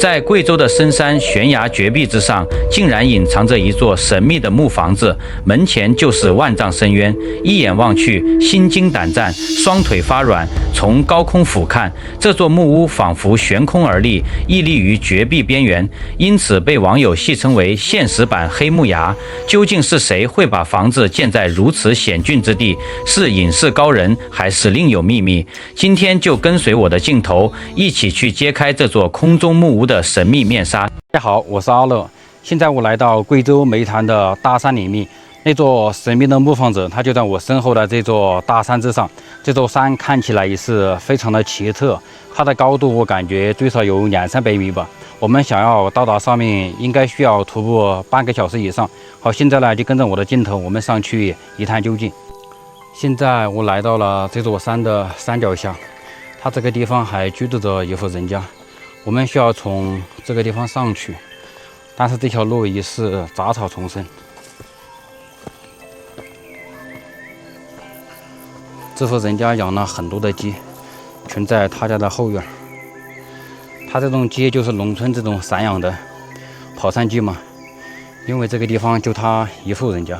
在贵州的深山悬崖绝壁之上，竟然隐藏着一座神秘的木房子，门前就是万丈深渊，一眼望去，心惊胆战，双腿发软。从高空俯瞰，这座木屋仿佛悬空而立，屹立于绝壁边缘，因此被网友戏称为现实版黑木崖。究竟是谁会把房子建在如此险峻之地？是隐士高人，还是另有秘密？今天就跟随我的镜头，一起去揭开这座空中木屋的神秘面纱。大家好，我是阿乐。现在我来到贵州煤潭的大山里面，那座神秘的木房子，它就在我身后的这座大山之上。这座山看起来也是非常的奇特，它的高度我感觉最少有200-300米吧。我们想要到达上面，应该需要徒步半个小时以上。好，现在呢就跟着我的镜头，我们上去一探究竟。现在我来到了这座山的山脚下，它这个地方还居住着一户人家，我们需要从这个地方上去，但是这条路也是杂草丛生。这户人家养了很多的鸡，全在他家的后院。他这种鸡就是农村这种散养的跑山鸡嘛，因为这个地方就他一户人家，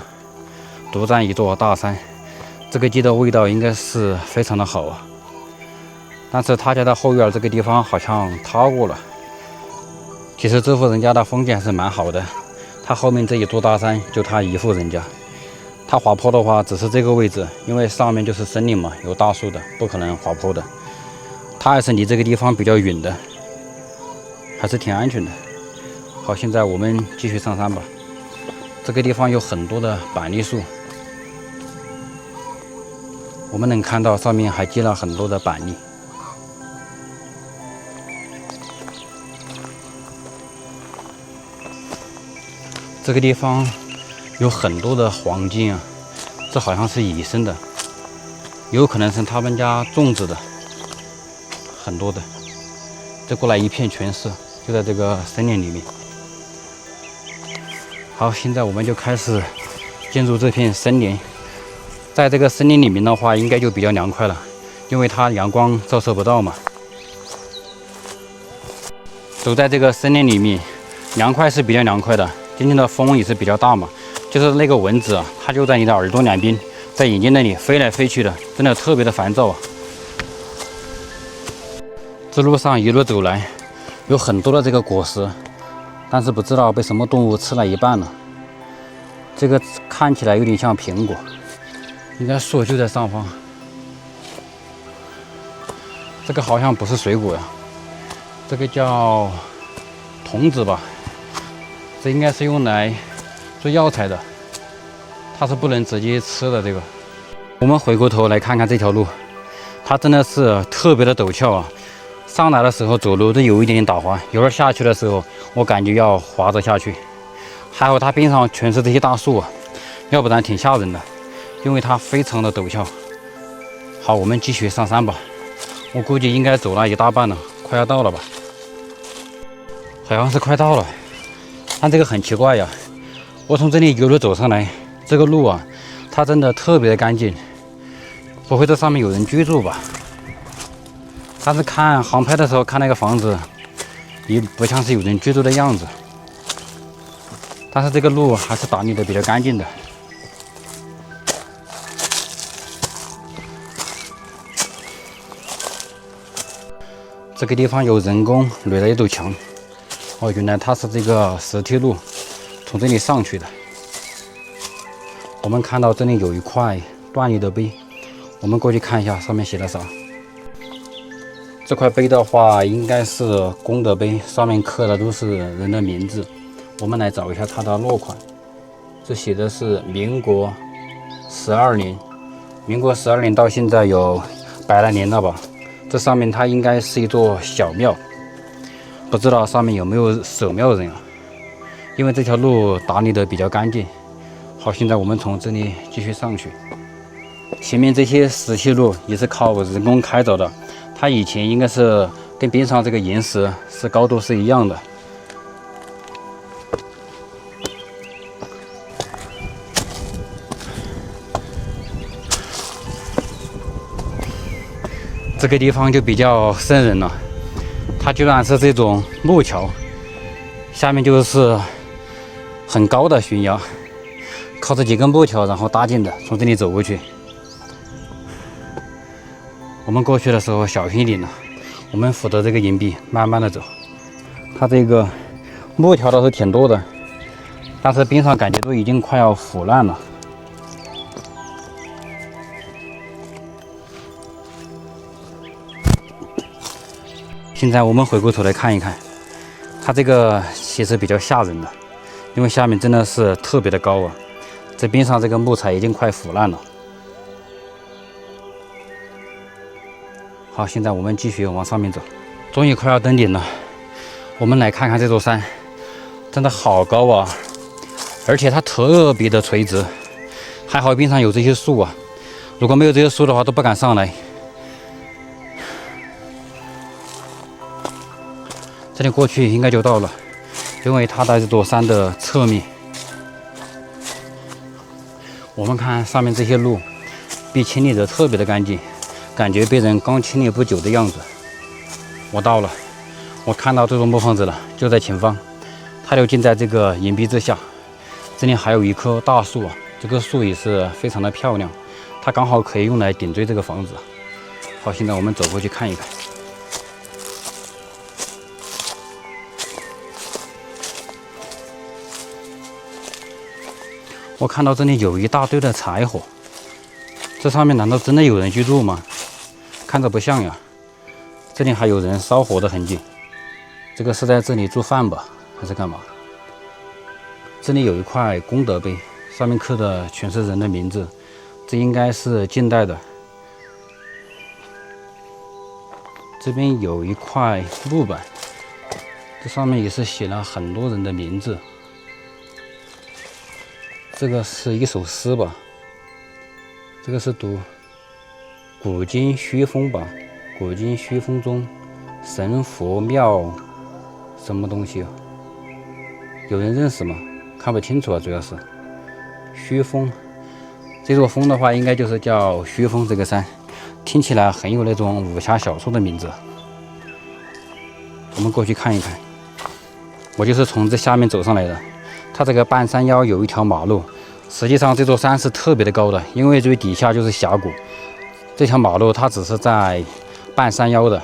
独占一座大山，这个鸡的味道应该是非常的好啊。但是他家的后院这个地方好像塌过了。其实这户人家的风景还是蛮好的，他后面这一座大山就他一户人家。它滑坡的话只是这个位置，因为上面就是森林嘛，有大树的，不可能滑坡的。它还是离这个地方比较远的，还是挺安全的。好，现在我们继续上山吧。这个地方有很多的板栗树，我们能看到上面还结了很多的板栗。这个地方有很多的黄金啊，这好像是野生的，有可能是他们家种植的，很多的。这过来一片全是，就在这个森林里面。好，现在我们就开始进入这片森林。在这个森林里面的话，应该就比较凉快了，因为它阳光照射不到嘛。走在这个森林里面，凉快是比较凉快的，今天的风也是比较大嘛。就是那个蚊子啊，它就在你的耳朵两边，在眼睛那里飞来飞去的，真的特别的烦躁啊。这路上一路走来，有很多的这个果实，但是不知道被什么动物吃了一半了。这个看起来有点像苹果，应该树就在上方。这个好像不是水果呀，这个叫童子吧，这应该是用来做药材的，它是不能直接吃的。这个，我们回过头来看看这条路，它真的是特别的陡峭啊！上来的时候走路都有一点点打滑，有点下去的时候，我感觉要滑着下去。还好它边上全是这些大树啊，要不然挺吓人的，因为它非常的陡峭。好，我们继续上山吧。我估计应该走了一大半了，快要到了吧？好像是快到了，但这个很奇怪呀。我从这里一路走上来，这个路啊，它真的特别的干净，不会这上面有人居住吧？但是看航拍的时候，看那个房子，也不像是有人居住的样子。但是这个路还是打理的比较干净的。这个地方有人工垒了一堵墙，哦，原来它是这个石梯路。从这里上去的，我们看到这里有一块断裂的碑，我们过去看一下，上面写了啥？这块碑的话，应该是功德碑，上面刻的都是人的名字。我们来找一下它的落款，这写的是民国12年，民国12年到现在有100来年了吧？这上面它应该是一座小庙，不知道上面有没有守庙人啊？因为这条路打理的比较干净。好，现在我们从这里继续上去。前面这些石梯路也是靠人工开凿的，它以前应该是跟边上这个岩石是高度是一样的。这个地方就比较瘆人了，它居然是这种木桥，下面就是很高的悬崖，靠这几根木条然后搭建的，从这里走过去。我们过去的时候小心一点呢，我们扶着这个银币慢慢的走。它这个木条倒是挺多的，但是边上感觉都已经快要腐烂了。现在我们回过头来看一看，它这个其实比较吓人的，因为下面真的是特别的高啊，这边上这个木材已经快腐烂了。好，现在我们继续往上面走，终于快要登顶了。我们来看看这座山，真的好高啊，而且它特别的垂直，还好边上有这些树啊，如果没有这些树的话都不敢上来。这里过去应该就到了，因为它在这座山的侧面。我们看上面这些路被清理得特别的干净，感觉被人刚清理不久的样子。我到了，我看到这座木房子了，就在前方，它就建在这个岩壁之下。这里还有一棵大树啊，这棵树也是非常的漂亮，它刚好可以用来顶缀这个房子。好，现在我们走过去看一看。我看到这里有一大堆的柴火，这上面难道真的有人居住吗？看着不像呀。这里还有人烧火的痕迹，这个是在这里做饭吧，还是干嘛？这里有一块功德碑，上面刻的全是人的名字，这应该是近代的。这边有一块木板，这上面也是写了很多人的名字。这个是一首诗吧，这个是读古今虚风吧，古今虚风中神佛庙什么东西啊？有人认识吗？看不清楚啊，主要是虚风。这座峰的话，应该就是叫虚峰这个山，听起来很有那种武侠小说的名字。我们过去看一看，我就是从这下面走上来的。它这个半山腰有一条马路，实际上这座山是特别的高的，因为最底下就是峡谷。这条马路它只是在半山腰的。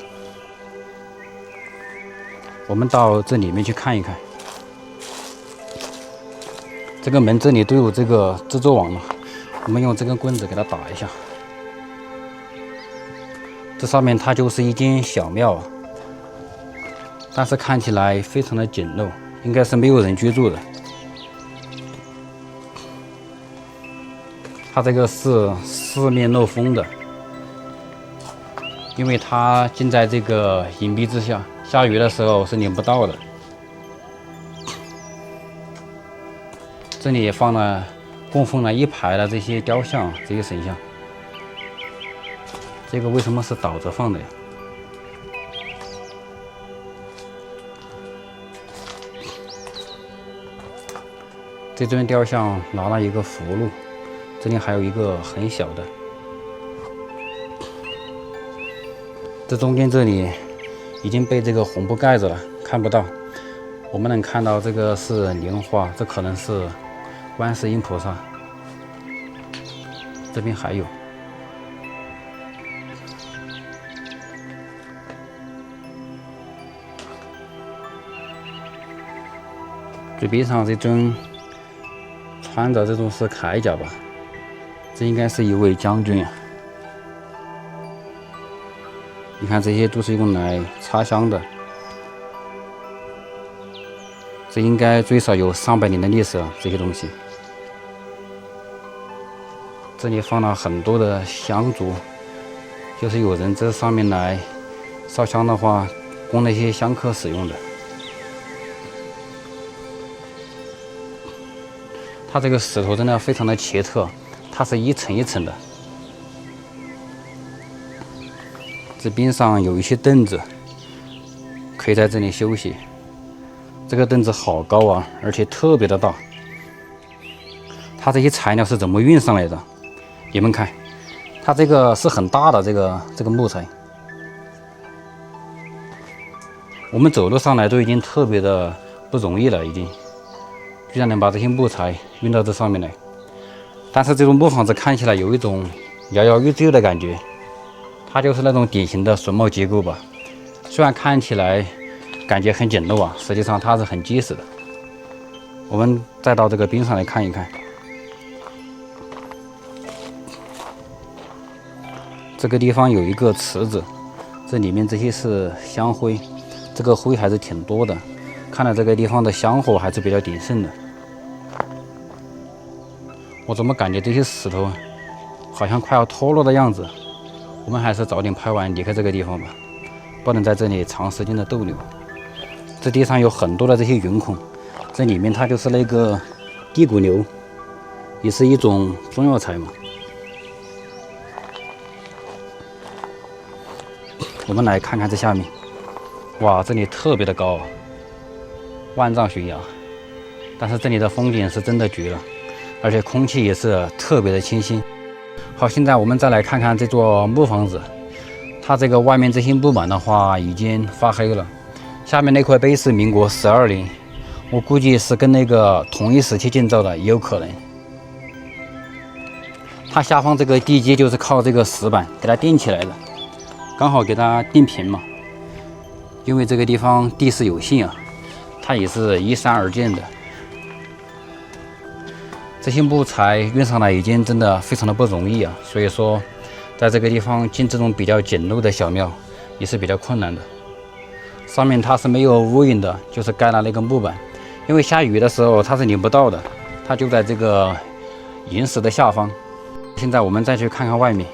我们到这里面去看一看，这个门这里都有这个制作网了，我们用这根棍子给它打一下。这上面它就是一间小庙啊，但是看起来非常的简陋，应该是没有人居住的。它这个是四面漏风的，因为它建在这个岩壁之下，下雨的时候是淋不到的。这里也放了供奉了一排的这些雕像，这些神像。这个为什么是倒着放的呀？这尊雕像拿了一个符箓。这里还有一个很小的，这中间这里已经被这个红布盖着了，看不到。我们能看到这个是莲花，这可能是观世音菩萨。这边还有，嘴边上这尊穿着这种是铠甲吧。这应该是一位将军啊！你看，这些都是用来插香的。这应该最少有300年的历史啊！这些东西，这里放了很多的香烛，就是有人这上面来烧香的话，供那些香客使用的。它这个石头真的非常的奇特。它是一层一层的，这边上有一些凳子，可以在这里休息。这个凳子好高啊，而且特别的大。它这些材料是怎么运上来的？你们看，它这个是很大的这个木材。我们走路上来都已经特别的不容易了，已经，居然能把这些木材运到这上面来。但是这种木房子看起来有一种摇摇欲坠的感觉，它就是那种典型的榫卯结构吧。虽然看起来感觉很简陋啊，实际上它是很结实的。我们再到这个边上来看一看，这个地方有一个池子，这里面这些是香灰，这个灰还是挺多的，看来这个地方的香火还是比较鼎盛的。我怎么感觉这些石头好像快要脱落的样子？我们还是早点拍完离开这个地方吧，不能在这里长时间的逗留。这地上有很多的这些云孔，这里面它就是那个地骨牛，也是一种中药材嘛。我们来看看这下面，哇，这里特别的高，万丈悬崖，但是这里的风景是真的绝了，而且空气也是特别的清新。好，现在我们再来看看这座木房子，它这个外面这些木板的话已经发黑了，下面那块碑是民国12年，我估计是跟那个同一时期建造的，也有可能。它下方这个地基就是靠这个石板给它垫起来的，刚好给它垫平嘛。因为这个地方地势有限啊，它也是依山而建的。这些木材运上来已经真的非常的不容易啊，所以说在这个地方建这种比较简陋的小庙也是比较困难的。上面它是没有屋顶的，就是盖了那个木板，因为下雨的时候它是淋不到的，它就在这个岩石的下方。现在我们再去看看外面，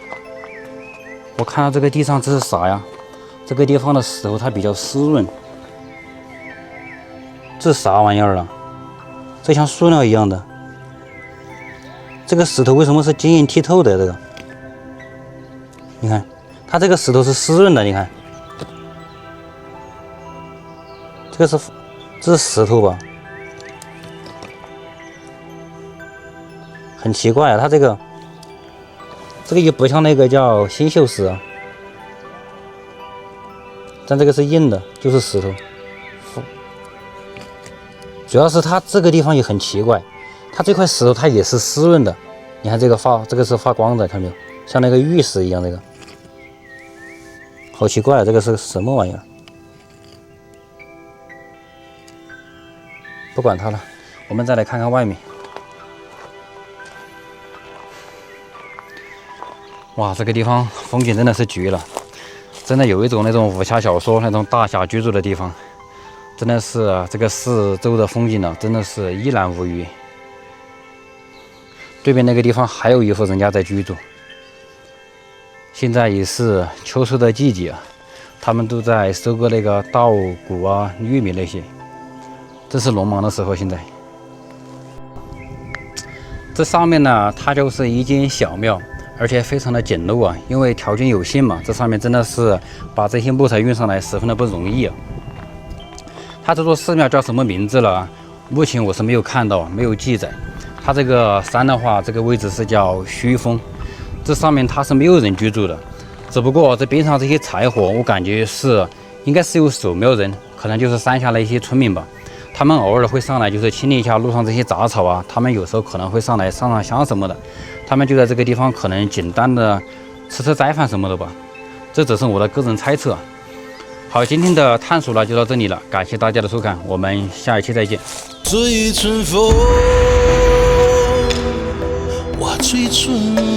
我看到这个地上这是啥呀？这个地方的石头它比较湿润，这是啥玩意儿啊？这像塑料一样的。这个石头为什么是晶莹剔透的？这个，你看，它这个石头是湿润的，你看，这是石头吧？很奇怪啊，它这个也不像那个叫新锈石啊，但这个是硬的，就是石头。主要是它这个地方也很奇怪。它这块石头它也是湿润的，你看这个是发光的，看到没有？像那个玉石一样，这个好奇怪啊！这个是什么玩意儿？不管它了，我们再来看看外面。哇，这个地方风景真的是绝了，真的有一种那种武侠小说那种大侠居住的地方，真的是这个四周的风景呢，真的是一览无余。对面那个地方还有一户人家在居住，现在也是秋收的季节啊，他们都在收割那个稻谷啊、玉米那些，这是农忙的时候。现在这上面呢，它就是一间小庙，而且非常的简陋啊，因为条件有限嘛，这上面真的是把这些木材运上来十分的不容易啊。它这座寺庙叫什么名字了？目前我是没有看到，没有记载。它这个山的话，这个位置是叫虚峰，这上面它是没有人居住的，只不过这边上这些柴火，我感觉应该是有守庙人，可能就是山下的一些村民吧。他们偶尔会上来，就是清理一下路上这些杂草啊。他们有时候可能会上来上上香什么的。他们就在这个地方，可能简单的吃斋饭什么的吧。这只是我的个人猜测。好，今天的探索呢就到这里了，感谢大家的收看，我们下一期再见。这一阵风，我吹春。